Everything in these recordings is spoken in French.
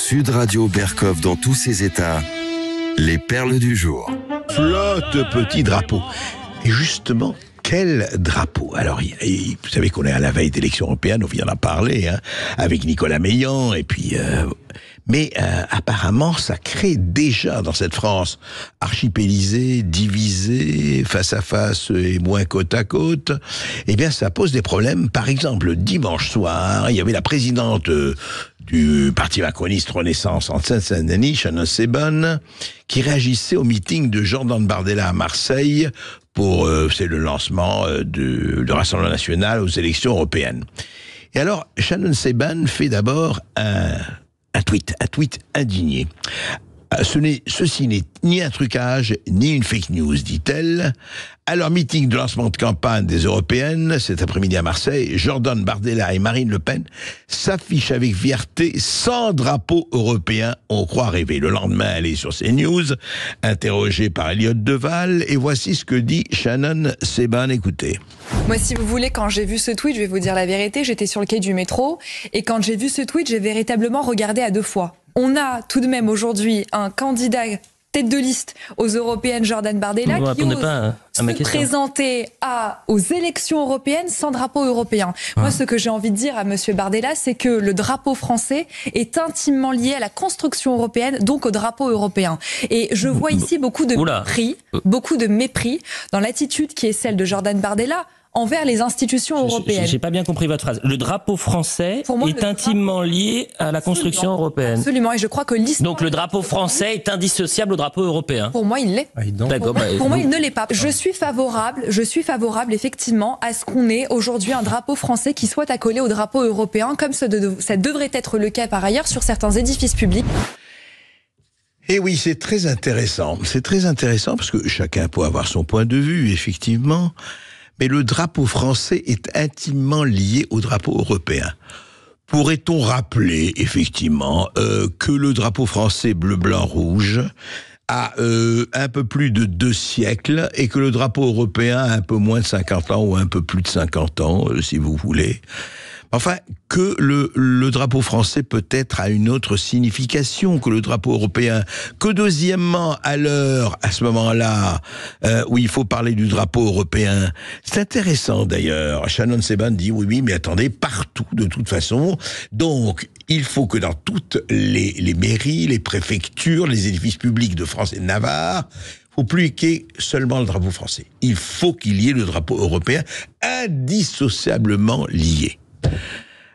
Sud Radio Berkov dans tous ses états. Les perles du jour. Flotte petit drapeau. Et justement, quel drapeau? Alors, vous savez qu'on est à la veille d'élections européennes, on vient d'en parler, avec Nicolas Meillan, et puis... Mais apparemment, ça crée déjà dans cette France archipélisée, divisée, face à face et moins côte à côte, eh bien ça pose des problèmes. Par exemple, dimanche soir, il y avait la présidente du parti macroniste Renaissance en Seine-Saint-Denis, Shannon Seban, qui réagissait au meeting de Jordan Bardella à Marseille pour c'est le lancement du Rassemblement national aux élections européennes. Et alors, Shannon Seban fait d'abord un tweet indigné. Ceci n'est ni un trucage, ni une fake news, dit-elle. À leur meeting de lancement de campagne des européennes, cet après-midi à Marseille, Jordan Bardella et Marine Le Pen s'affichent avec fierté sans drapeau européen, on croit rêver. Le lendemain, elle est sur CNews, interrogée par Elliot Deval, et voici ce que dit Shannon Seban, écoutez. Moi, si vous voulez, quand j'ai vu ce tweet, je vais vous dire la vérité, j'étais sur le quai du métro, et quand j'ai vu ce tweet, j'ai véritablement regardé à deux fois. On a tout de même aujourd'hui un candidat tête de liste aux européennes, Jordan Bardella, qui ose se présenter aux élections européennes sans drapeau européen. Moi, ce que j'ai envie de dire à monsieur Bardella, c'est que le drapeau français est intimement lié à la construction européenne, donc au drapeau européen. Et je vois ici beaucoup de mépris dans l'attitude qui est celle de Jordan Bardella envers les institutions européennes. J'ai pas bien compris votre phrase. Le drapeau français est intimement lié à la construction européenne. Absolument, et je crois que l'histoire... Donc le drapeau français est indissociable au drapeau européen. Pour moi, il l'est. Pour moi, il ne l'est pas. Je suis favorable effectivement à ce qu'on ait aujourd'hui un drapeau français qui soit accolé au drapeau européen, comme ça devrait être le cas par ailleurs sur certains édifices publics. Et oui, c'est très intéressant. C'est très intéressant parce que chacun peut avoir son point de vue, effectivement. Mais le drapeau français est intimement lié au drapeau européen. Pourrait-on rappeler, effectivement, que le drapeau français bleu, blanc, rouge a un peu plus de 2 siècles et que le drapeau européen a un peu moins de 50 ans ou un peu plus de 50 ans, si vous voulez. Enfin, que le drapeau français peut-être a une autre signification que le drapeau européen. Que deuxièmement, à ce moment-là, où il faut parler du drapeau européen. C'est intéressant d'ailleurs. Shannon Seban dit oui, mais attendez, partout de toute façon. Donc, il faut que dans toutes les mairies, les préfectures, les édifices publics de France et de Navarre, faut plus qu'il y ait seulement le drapeau français. Il faut qu'il y ait le drapeau européen indissociablement lié.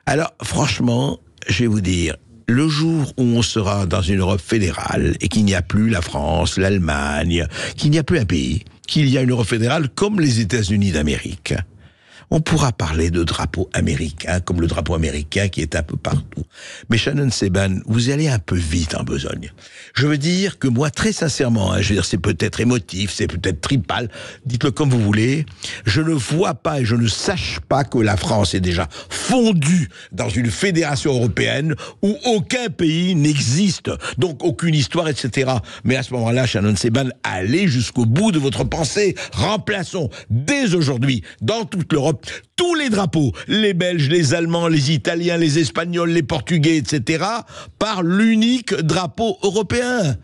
Alors, franchement, je vais vous dire, le jour où on sera dans une Europe fédérale et qu'il n'y a plus la France, l'Allemagne, qu'il n'y a plus un pays, qu'il y a une Europe fédérale comme les États-Unis d'Amérique, on pourra parler de drapeau américain, comme le drapeau américain qui est un peu partout. Mais Shannon Seban, vous allez un peu vite en besogne. Je veux dire que moi, très sincèrement, je veux dire, c'est peut-être émotif, c'est peut-être tribal, dites-le comme vous voulez, je ne vois pas et je ne sache pas que la France est déjà fondue dans une fédération européenne où aucun pays n'existe, donc aucune histoire, etc. Mais à ce moment-là, Shannon Seban, allez jusqu'au bout de votre pensée. Remplaçons dès aujourd'hui, dans toute l'Europe, tous les drapeaux, les Belges, les Allemands, les Italiens, les Espagnols, les Portugais, etc., par l'unique drapeau européen.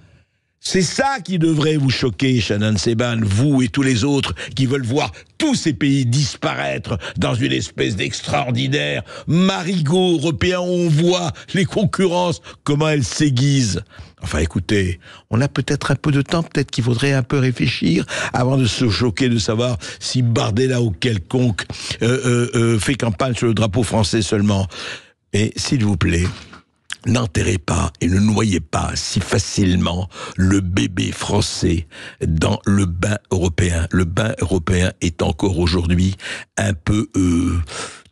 C'est ça qui devrait vous choquer, Shannon Seban, vous et tous les autres qui veulent voir tous ces pays disparaître dans une espèce d'extraordinaire marigot européen où on voit les concurrences, comment elles s'aiguisent. Enfin, écoutez, on a peut-être un peu de temps, peut-être qu'il faudrait un peu réfléchir avant de se choquer de savoir si Bardella ou quelconque fait campagne sur le drapeau français seulement. Et s'il vous plaît, n'enterrez pas et ne noyez pas si facilement le bébé français dans le bain européen. Le bain européen est encore aujourd'hui un peu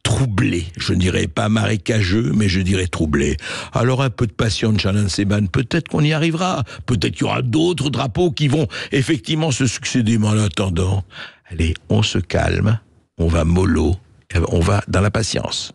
troublé. Je ne dirais pas marécageux, mais je dirais troublé. Alors un peu de patience, Shannon Seban, peut-être qu'on y arrivera. Peut-être qu'il y aura d'autres drapeaux qui vont effectivement se succéder. Mais en attendant, allez, on se calme, on va mollo, on va dans la patience.